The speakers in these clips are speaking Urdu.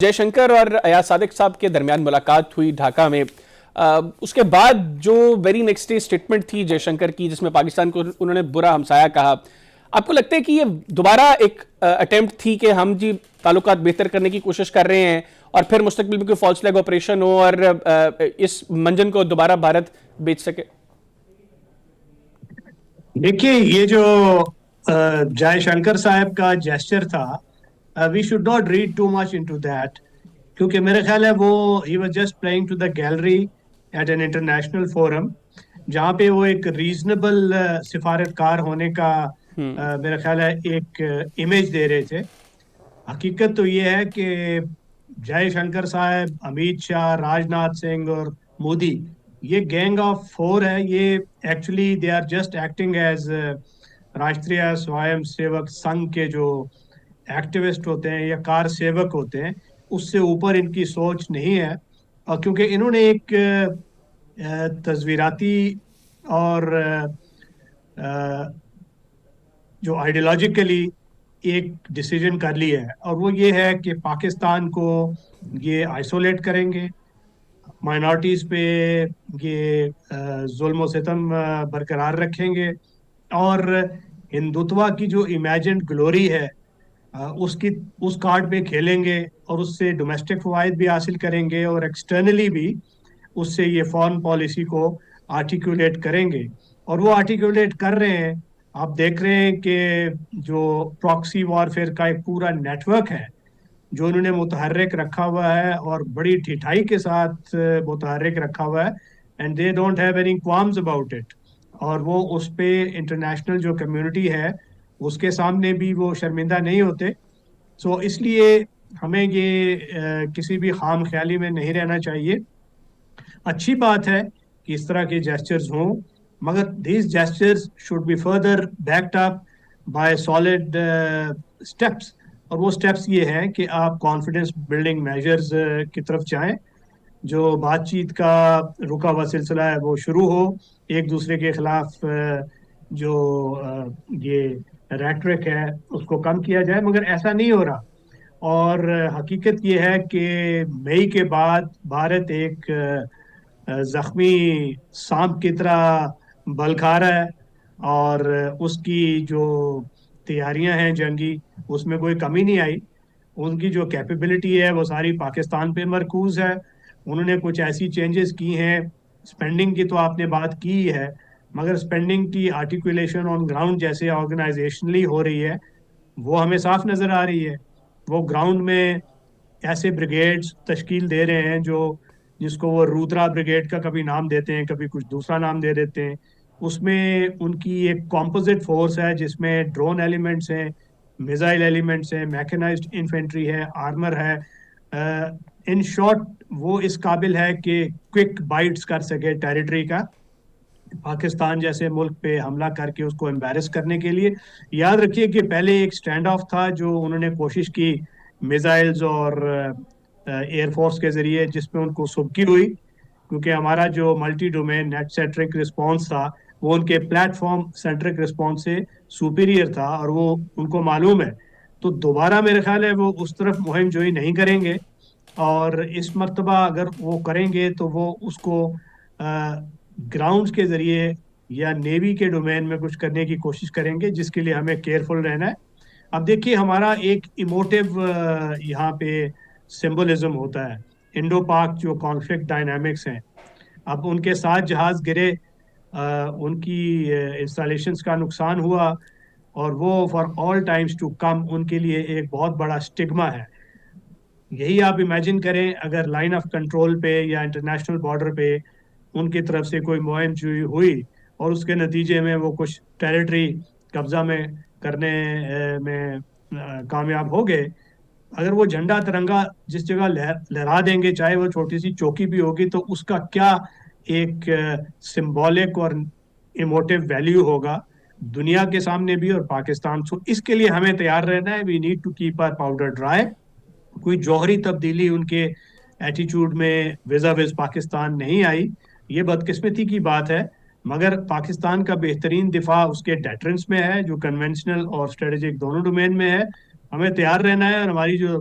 جے شنکر اور ایاز صادق صاحب کے درمیان ملاقات ہوئی ڈھاکہ میں، اس کے بعد جو ویری نیکسٹ ڈے اسٹیٹمنٹ تھی جے شنکر کی، جس میں پاکستان کو انہوں نے برا ہمسایہ کہا، آپ کو لگتا ہے کہ یہ دوبارہ ایک اٹیمپٹ تھی کہ ہم تعلقات بہتر کرنے کی کوشش کر رہے ہیں اور پھر مستقبل میں کوئی فالس فلیگ آپریشن ہو اور اس منجن کو دوبارہ بھارت بیچ سکے؟ دیکھیے، یہ جو جے شنکر صاحب کا جیسچر تھا، we should not read too much into that, کیونکہ میرے خیال ہے وہ ہی was just playing to the gallery at an international forum, جہاں پہ وہ ایک ریزنیبل سفارتکار ہونے کا میرا خیال ہے ایک امیج دے رہے تھے۔ حقیقت تو یہ ہے کہ جے شنکر صاحب، امیت شاہ، راجناتھ سنگھ اور مودی، یہ گینگ آف فور ہے۔ یہ actually they are just acting as Rashtriya Swayamsevak Sangh کے جو ایکٹیوسٹ ہوتے ہیں یا کار سیوک ہوتے ہیں، اس سے اوپر ان کی سوچ نہیں ہے، اور کیونکہ انہوں نے ایک تصویراتی اور جو آئیڈیالوجیکلی ایک ڈیسیجن کر لی ہے، اور وہ یہ ہے کہ پاکستان کو یہ آئسولیٹ کریں گے، مائنورٹیز پہ یہ ظلم و ستم برقرار رکھیں گے، اور ہندوتوا کی جو امیجنڈ گلوری ہے اس کارڈ پہ کھیلیں گے، اور اس سے ڈومیسٹک فوائد بھی حاصل کریں گے، اور ایکسٹرنلی بھی اس سے یہ فارن پالیسی کو آرٹیکولیٹ کریں گے، اور وہ آرٹیکولیٹ کر رہے ہیں۔ آپ دیکھ رہے ہیں کہ جو پراکسی وارفیئر کا ایک پورا نیٹ ورک ہے جو انہوں نے متحرک رکھا ہوا ہے، اور بڑی ڈھٹائی کے ساتھ متحرک رکھا ہوا ہے، and they don't have any qualms about it, اور وہ اس پہ انٹرنیشنل جو کمیونٹی ہے اس کے سامنے بھی وہ شرمندہ نہیں ہوتے۔ سو اس لیے ہمیں یہ کسی بھی خام خیالی میں نہیں رہنا چاہیے۔ اچھی بات ہے کہ اس طرح کے جیسچرز ہوں، مگر these gestures should be further backed up by solid steps, اور وہ اسٹیپس یہ ہیں کہ آپ کانفیڈنس بلڈنگ میجرز کی طرف جائیں، جو بات چیت کا رکا ہوا سلسلہ ہے وہ شروع ہو، ایک دوسرے کے خلاف جو یہ ریٹرک ہے اس کو کم کیا جائے، مگر ایسا نہیں ہو رہا، اور حقیقت یہ ہے کہ مئی کے بعد بھارت ایک زخمی سانپ کی طرح بل کھا رہا ہے، اور اس کی جو تیاریاں ہیں جنگی، اس میں کوئی کمی نہیں آئی۔ ان کی جو کیپیبلٹی ہے وہ ساری پاکستان پہ مرکوز ہے۔ انہوں نے کچھ ایسی چینجز کی ہیں، سپینڈنگ کی تو آپ نے بات کی ہے، مگر سپینڈنگ کی آرٹیکولیشن آن گراؤنڈ جیسے آرگنائزیشنلی ہو رہی ہے وہ ہمیں صاف نظر آ رہی ہے۔ وہ گراؤنڈ میں ایسے بریگیڈز تشکیل دے رہے ہیں جس کو وہ رودرا بریگیڈ کا کبھی نام دیتے ہیں، کبھی کچھ دوسرا نام دے دیتے ہیں۔ اس میں ان کی ایک کمپوزٹ فورس ہے جس میں ڈرون ایلیمنٹس ہیں، میزائل ایلیمنٹس ہیں، میکنائزڈ انفینٹری ہے، آرمر ہے۔ ان شارٹ وہ اس قابل ہے کہ کوئک بائٹس کر سکے ٹیریٹری کا، پاکستان جیسے ملک پہ حملہ کر کے اس کو امبیرس کرنے کے لیے۔ یاد رکھیے کہ پہلے ایک سٹینڈ آف تھا جو انہوں نے کوشش کی میزائلز اور ایئر فورس کے ذریعے، جس پہ ان کو سبکی ہوئی، کیونکہ ہمارا جو multi domain net centric response تھا وہ ان کے پلیٹ فارم سینٹرک رسپانس سے سپیریئر تھا، اور وہ ان کو معلوم ہے۔ تو دوبارہ میرے خیال ہے وہ اس طرف مہم جوئی نہیں کریں گے، اور اس مرتبہ اگر وہ کریں گے تو وہ اس کو گراؤنڈز کے ذریعے یا نیوی کے ڈومین میں کچھ کرنے کی کوشش کریں گے، جس کے لیے ہمیں کیئرفل رہنا ہے۔ اب دیکھیے، ہمارا ایک ایموٹیو یہاں پہ سمبولزم ہوتا ہے، انڈو پاک جو کانفلکٹ ڈائنامکس ہیں۔ اب ان کے 7 جہاز گرے، ان کی انسٹالیشنز کا نقصان ہوا، اور وہ for all times to come ان کے لیے ایک بہت بڑا سٹگما ہے۔ یہی آپ امیجن کریں اگر لائن آف کنٹرول پہ یا انٹرنیشنل بارڈر پہ ان کی طرف سے کوئی مہم جوئی ہوئی، اور اس کے نتیجے میں وہ کچھ ٹیریٹری قبضہ میں کرنے میں کامیاب ہو گئے، اگر وہ جھنڈا ترنگا جس جگہ لہرا دیں گے، چاہے وہ چھوٹی سی چوکی بھی ہوگی، تو اس کا کیا ایک سمبولک اور ایموٹیو ویلیو ہوگا دنیا کے سامنے بھی اور پاکستان سے۔ اس کے لیے ہمیں تیار رہنا ہے، we need to keep our powder dry. کوئی جوہری تبدیلی ان کے ایٹیچیوڈ میں ویزا ویز پاکستان نہیں آئی، یہ بدقسمتی کی بات ہے، مگر پاکستان کا بہترین دفاع اس کے ڈیٹرنس میں ہے، جو کنونشنل اور اسٹریٹجک دونوں ڈومین میں ہے۔ ہمیں تیار رہنا ہے، اور ہماری جو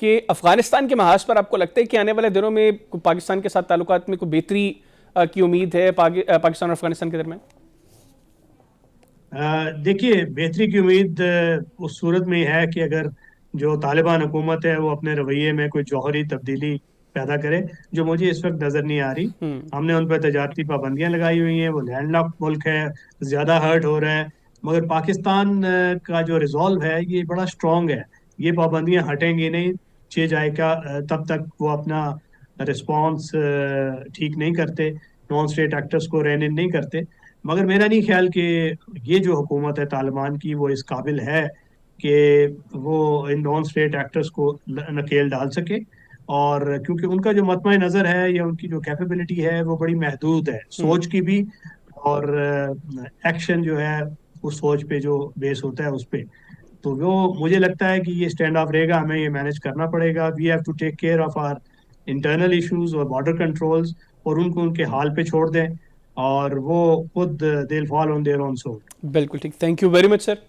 کہ افغانستان کے محاذ پر آپ کو لگتا ہے کہ آنے والے دنوں میں پاکستان کے ساتھ تعلقات میں کوئی بہتری کی امید ہے پاکستان اور افغانستان کے درمیان؟ دیکھیے، بہتری کی امید اس صورت میں ہے کہ اگر جو طالبان حکومت ہے وہ اپنے رویے میں کوئی جوہری تبدیلی پیدا کرے، جو مجھے اس وقت نظر نہیں آ رہی۔ ہم نے ان پہ تجارتی پابندیاں لگائی ہوئی ہیں، وہ لینڈ لاک ملک ہے، زیادہ ہرٹ ہو رہا ہے، مگر پاکستان کا جو ریزالو ہے یہ بڑا اسٹرانگ ہے۔ یہ پابندیاں ہٹیں گی نہیں، جائے کا تب تک وہ اپنا رسپانس ٹھیک نہیں کرتے، نان اسٹیٹ ایکٹرز کو رین ان نہیں کرتے۔ مگر میرا نہیں خیال کہ یہ جو حکومت ہے طالبان کی وہ اس قابل ہے کہ وہ ان نان اسٹیٹ ایکٹرز کو نکیل ڈال سکے، اور کیونکہ ان کا جو مطمع نظر ہے یا ان کی جو کیپیبلٹی ہے وہ بڑی محدود ہے، سوچ کی بھی، اور ایکشن جو ہے اس سوچ پہ جو بیس ہوتا ہے اس پہ۔ تو وہ مجھے لگتا ہے کہ یہ اسٹینڈ آف رہے گا، ہمیں یہ مینیج کرنا پڑے گا۔ We have to take care of our internal issues اور بارڈر کنٹرولز، اور ان کو ان کے حال پہ چھوڑ دیں، اور وہ خود they'll fall on their own sword۔ بالکل ٹھیک، thank you very much sir.